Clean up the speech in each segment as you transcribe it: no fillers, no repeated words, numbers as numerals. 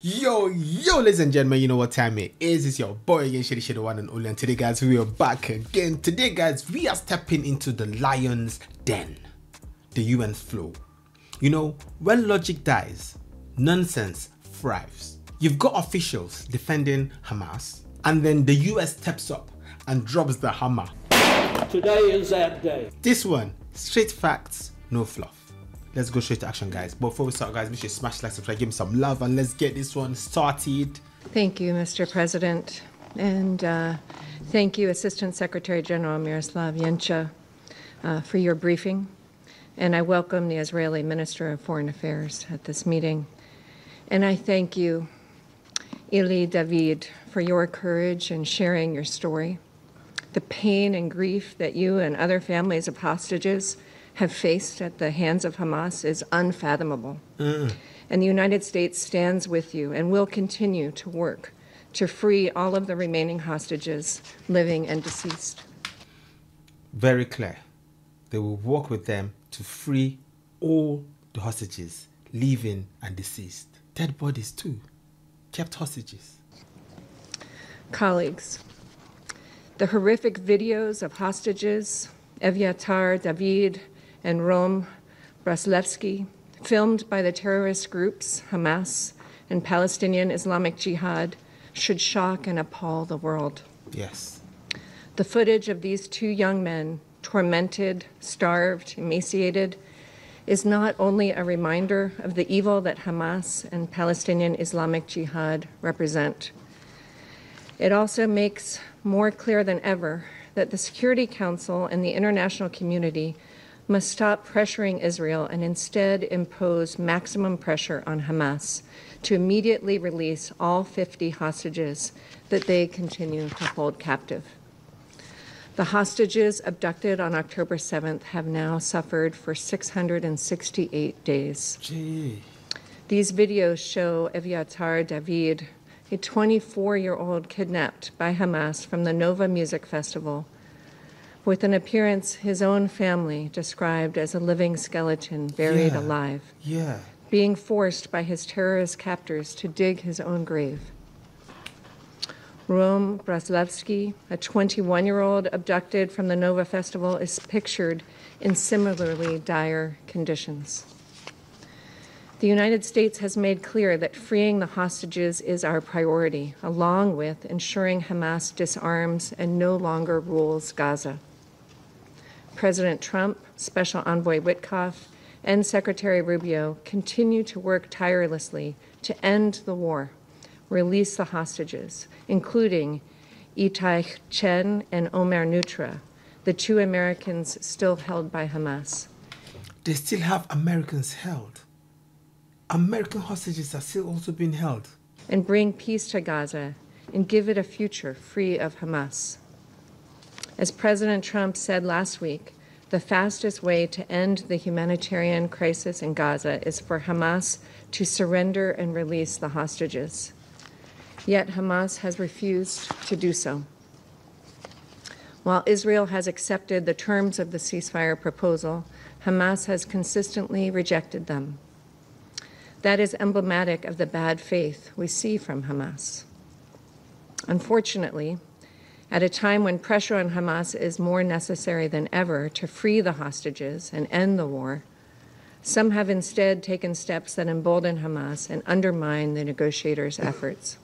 Yo, ladies and gentlemen, you know what time it is. It's your boy again, Shady, the one and only. And today, guys, we are back again. Today, guys, we are stepping into the lion's den, the UN flow. You know, when logic dies, nonsense thrives. You've got officials defending Hamas, and then the US steps up and drops the hammer. Today is that day. This one, straight facts, no fluff. Let's go straight to action, guys. But before we start, guys, make sure you smash like, subscribe, give me some love, and let's get this one started. Thank you, Mr. President. And thank you, Assistant Secretary General Miroslav Yencha, for your briefing. And I welcome the Israeli Minister of Foreign Affairs at this meeting. And I thank you, Eli David, for your courage in sharing your story. The pain and grief that you and other families of hostages have faced at the hands of Hamas is unfathomable. And the United States stands with you and will continue to work to free all of the remaining hostages, living and deceased. Very clear. They will work with them to free all the hostages, living and deceased. Dead bodies too, kept hostages. Colleagues, the horrific videos of hostages, Evyatar David and Rom Braslevsky, filmed by the terrorist groups Hamas and Palestinian Islamic Jihad, should shock and appall the world. Yes. The footage of these two young men, tormented, starved, emaciated, is not only a reminder of the evil that Hamas and Palestinian Islamic Jihad represent. It also makes more clear than ever that the Security Council and the international community must stop pressuring Israel and instead impose maximum pressure on Hamas to immediately release all 50 hostages that they continue to hold captive. The hostages abducted on October 7th have now suffered for 668 days. Gee. These videos show Evyatar David, a 24-year-old kidnapped by Hamas from the Nova Music Festival, with an appearance his own family described as a living skeleton buried alive, being forced by his terrorist captors to dig his own grave. Rom Braslevsky, a 21-year-old abducted from the Nova Festival, is pictured in similarly dire conditions. The United States has made clear that freeing the hostages is our priority, along with ensuring Hamas disarms and no longer rules Gaza. President Trump, Special Envoy Witkoff, and Secretary Rubio continue to work tirelessly to end the war, release the hostages, including Itai Chen and Omer Nutra, the two Americans still held by Hamas. They still have Americans held. American hostages are still also being held. And bring peace to Gaza and give it a future free of Hamas. As President Trump said last week, the fastest way to end the humanitarian crisis in Gaza is for Hamas to surrender and release the hostages. Yet Hamas has refused to do so. While Israel has accepted the terms of the ceasefire proposal, Hamas has consistently rejected them. That is emblematic of the bad faith we see from Hamas. Unfortunately, at a time when pressure on Hamas is more necessary than ever to free the hostages and end the war, some have instead taken steps that embolden Hamas and undermine the negotiators' efforts.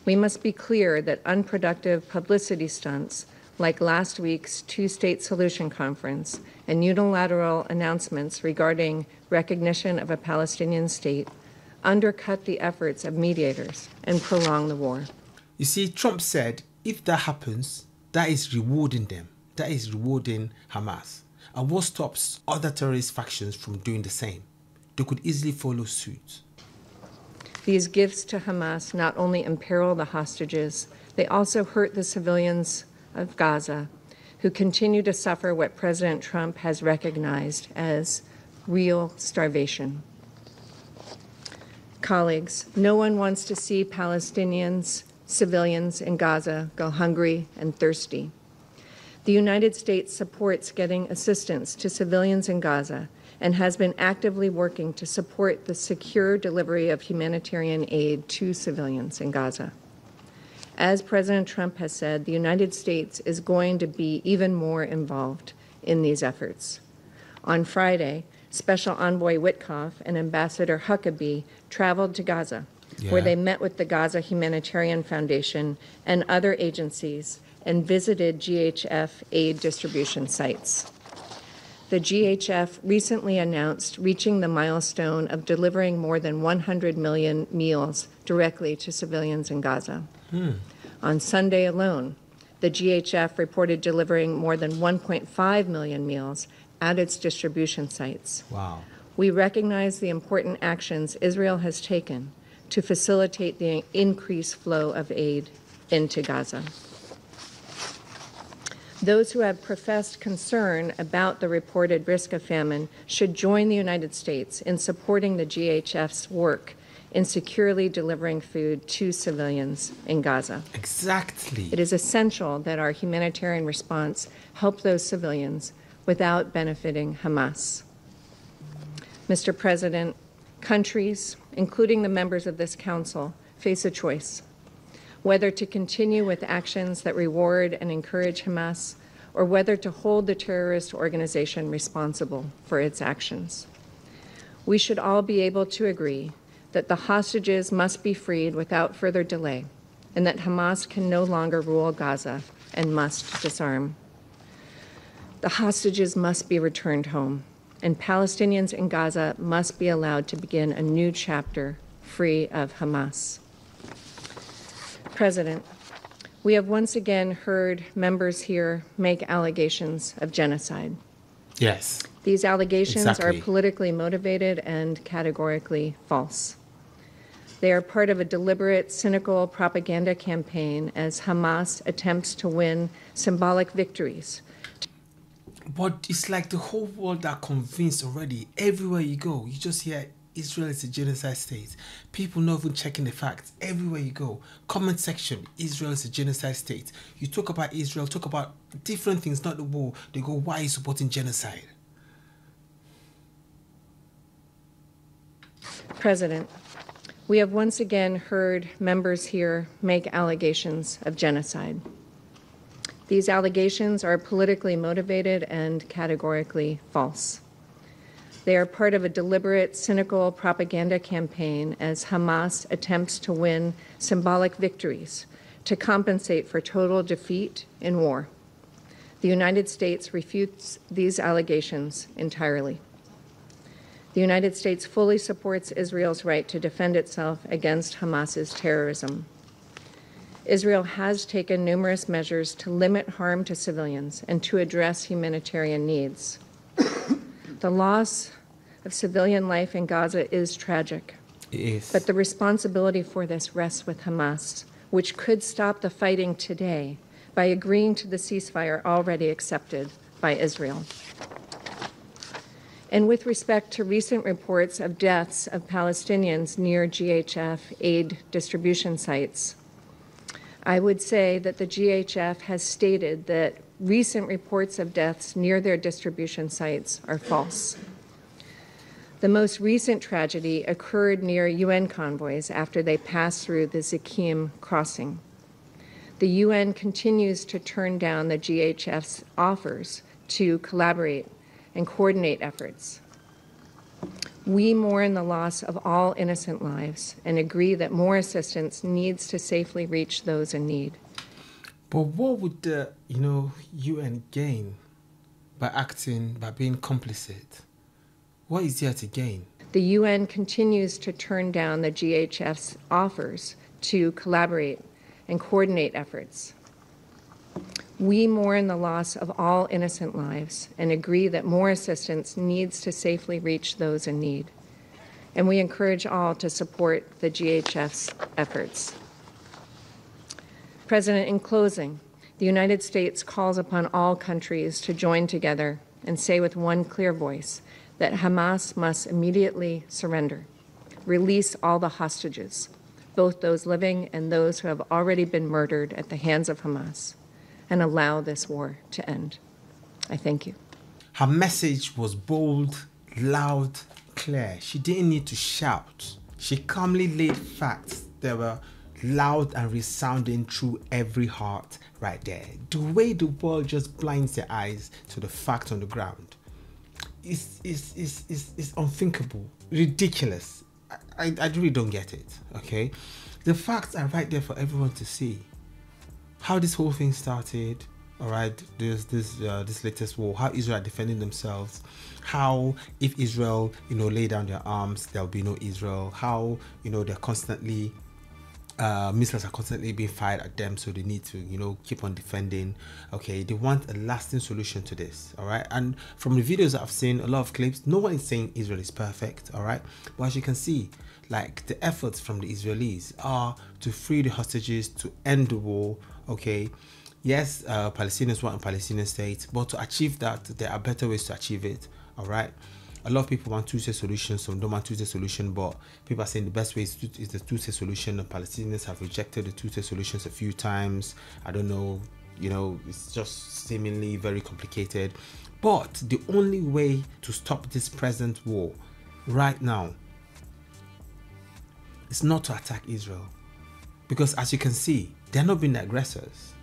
We must be clear that unproductive publicity stunts like last week's two-state solution conference and unilateral announcements regarding recognition of a Palestinian state undercut the efforts of mediators and prolong the war. You see, Trump said, if that happens, that is rewarding them. That is rewarding Hamas. And what stops other terrorist factions from doing the same? They could easily follow suit. These gifts to Hamas not only imperil the hostages, they also hurt the civilians of Gaza, who continue to suffer what President Trump has recognized as real starvation. Colleagues, no one wants to see Palestinians, civilians in Gaza go hungry and thirsty. The United States supports getting assistance to civilians in Gaza and has been actively working to support the secure delivery of humanitarian aid to civilians in Gaza. As President Trump has said, the United States is going to be even more involved in these efforts. On Friday, Special Envoy Witkoff and Ambassador Huckabee traveled to Gaza, where they met with the Gaza Humanitarian Foundation and other agencies and visited GHF aid distribution sites. The GHF recently announced reaching the milestone of delivering more than 100 million meals directly to civilians in Gaza. On Sunday alone, the GHF reported delivering more than 1.5 million meals at its distribution sites. Wow. We recognize the important actions Israel has taken to facilitate the increased flow of aid into Gaza. Those who have professed concern about the reported risk of famine should join the United States in supporting the GHF's work in securely delivering food to civilians in Gaza. Exactly. It is essential that our humanitarian response help those civilians without benefiting Hamas. Mr. President, countries, including the members of this council, face a choice: whether to continue with actions that reward and encourage Hamas, or whether to hold the terrorist organization responsible for its actions. We should all be able to agree that the hostages must be freed without further delay, and that Hamas can no longer rule Gaza and must disarm. The hostages must be returned home, and Palestinians in Gaza must be allowed to begin a new chapter free of Hamas. President, we have once again heard members here make allegations of genocide. Yes. These allegations Exactly. are politically motivated and categorically false. They are part of a deliberate, cynical propaganda campaign as Hamas attempts to win symbolic victories. But it's like the whole world are convinced already. Everywhere you go, you just hear Israel is a genocide state. People not even checking the facts. Everywhere you go, comment section, Israel is a genocide state. You talk about Israel, talk about different things, not the war. They go, why are you supporting genocide? President, we have once again heard members here make allegations of genocide. These allegations are politically motivated and categorically false. They are part of a deliberate, cynical propaganda campaign as Hamas attempts to win symbolic victories to compensate for total defeat in war. The United States refutes these allegations entirely. The United States fully supports Israel's right to defend itself against Hamas's terrorism. Israel has taken numerous measures to limit harm to civilians and to address humanitarian needs. The loss of civilian life in Gaza is tragic, It is. but the responsibility for this rests with Hamas, which could stop the fighting today by agreeing to the ceasefire already accepted by Israel. And with respect to recent reports of deaths of Palestinians near GHF aid distribution sites, I would say that the GHF has stated that recent reports of deaths near their distribution sites are false. The most recent tragedy occurred near UN convoys after they passed through the Zikim crossing. The UN continues to turn down the GHF's offers to collaborate and coordinate efforts. We mourn the loss of all innocent lives and agree that more assistance needs to safely reach those in need. But what would the, UN gain by being complicit? What is there to gain? The UN continues to turn down the GHF's offers to collaborate and coordinate efforts. We mourn the loss of all innocent lives and agree that more assistance needs to safely reach those in need. And we encourage all to support the GHF's efforts. President, in closing, the United States calls upon all countries to join together and say with one clear voice that Hamas must immediately surrender, release all the hostages, both those living and those who have already been murdered at the hands of Hamas, and allow this war to end. I thank you. Her message was bold, loud, clear. She didn't need to shout. She calmly laid facts that were loud and resounding through every heart right there. The way the world just blinds their eyes to the fact on the ground is unthinkable, ridiculous. I really don't get it, okay? The facts are right there for everyone to see. How this whole thing started, all right? There's this latest war, how Israel are defending themselves, how if Israel, lay down their arms, there'll be no Israel, how, they're constantly missiles are constantly being fired at them, so they need to keep on defending. Okay, they want a lasting solution to this, all right? And from the videos that I've seen, a lot of clips, no one is saying Israel is perfect, all right? But as you can see, like, the efforts from the Israelis are to free the hostages, to end the war. Okay, yes, Palestinians want a Palestinian state, but to achieve that, there are better ways to achieve it, all right? A lot of people want two-state solutions, some don't want two-state solution, but people are saying the best way is the two-state solution. The Palestinians have rejected the two-state solutions a few times. I don't know, it's just seemingly very complicated. But the only way to stop this present war right now is not to attack Israel. Because as you can see, they're not being the aggressors.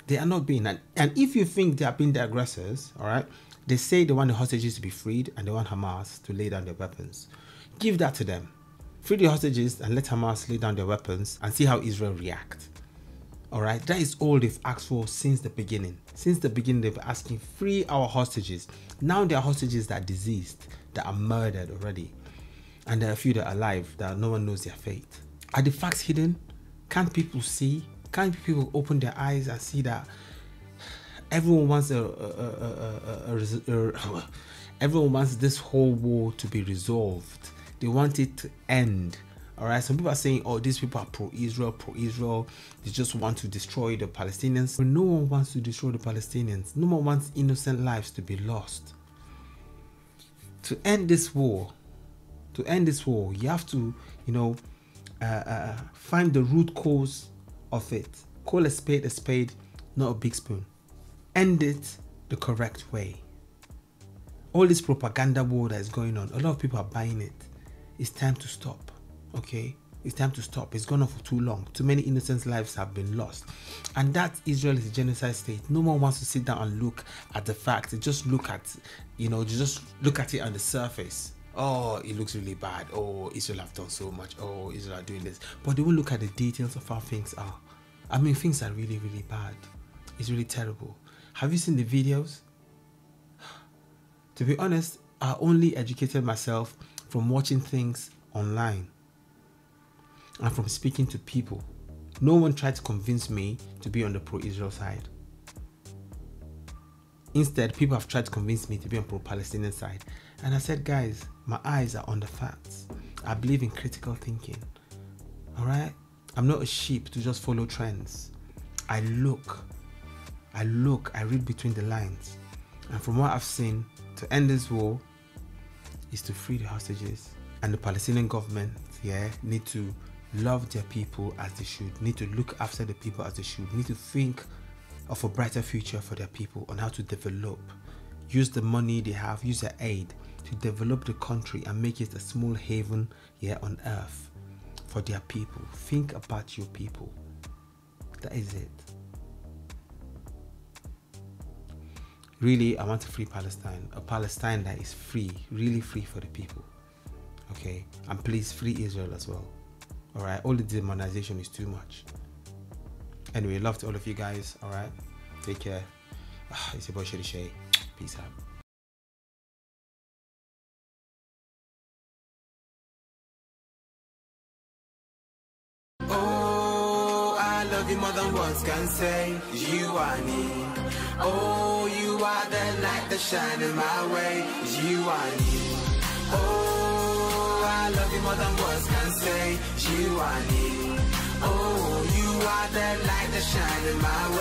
They are not being, and if you think they are being the aggressors, all right, they say they want the hostages to be freed and they want Hamas to lay down their weapons. Give that to them. Free the hostages and let Hamas lay down their weapons and see how Israel reacts. Alright, that is all they've asked for since the beginning. Since the beginning, they've been asking, free our hostages. Now there are hostages that are deceased, that are murdered already. And there are a few that are alive, that no one knows their fate. Are the facts hidden? Can't people see? Can't people open their eyes and see that everyone wants everyone wants this whole war to be resolved. They want it to end. All right. Some people are saying, "Oh, these people are pro-Israel. They just want to destroy the Palestinians." But no one wants to destroy the Palestinians. No one wants innocent lives to be lost. To end this war, you have to, find the root cause of it. Call a spade, not a big spoon. End it the correct way. All this propaganda war that is going on, a lot of people are buying it. It's time to stop, okay? It's time to stop. It's gone on for too long. Too many innocent lives have been lost. And that Israel is a genocide state. No one wants to sit down and look at the facts. They just look at, just look at it on the surface. Oh, it looks really bad. Oh, Israel have done so much. Oh, Israel are doing this. But they won't look at the details of how things are. I mean, things are really, really bad. It's really terrible. Have you seen the videos? To be honest, I only educated myself from watching things online and from speaking to people. No one tried to convince me to be on the pro-Israel side. Instead, people have tried to convince me to be on pro-Palestinian side. And I said, guys, my eyes are on the facts. I believe in critical thinking. All right? I'm not a sheep to just follow trends. I read between the lines. And from what I've seen, to end this war is to free the hostages. And the Palestinian government, need to love their people as they should, need to look after the people as they should, need to think of a brighter future for their people on how to develop. Use the money they have, use their aid to develop the country and make it a small haven here on earth for their people. Think about your people. That is it. Really, I want to free Palestine. A Palestine that is free, really free for the people. Okay? And please free Israel as well. Alright? All the demonization is too much. Anyway, love to all of you guys. Alright? Take care. It's your boy Shady Shae. Peace out. I love you more than words can say. You are me. Oh, you are the light that shine in my way. You are me. Oh, I love you more than words can say. You are me. Oh, you are the light that shine in my way.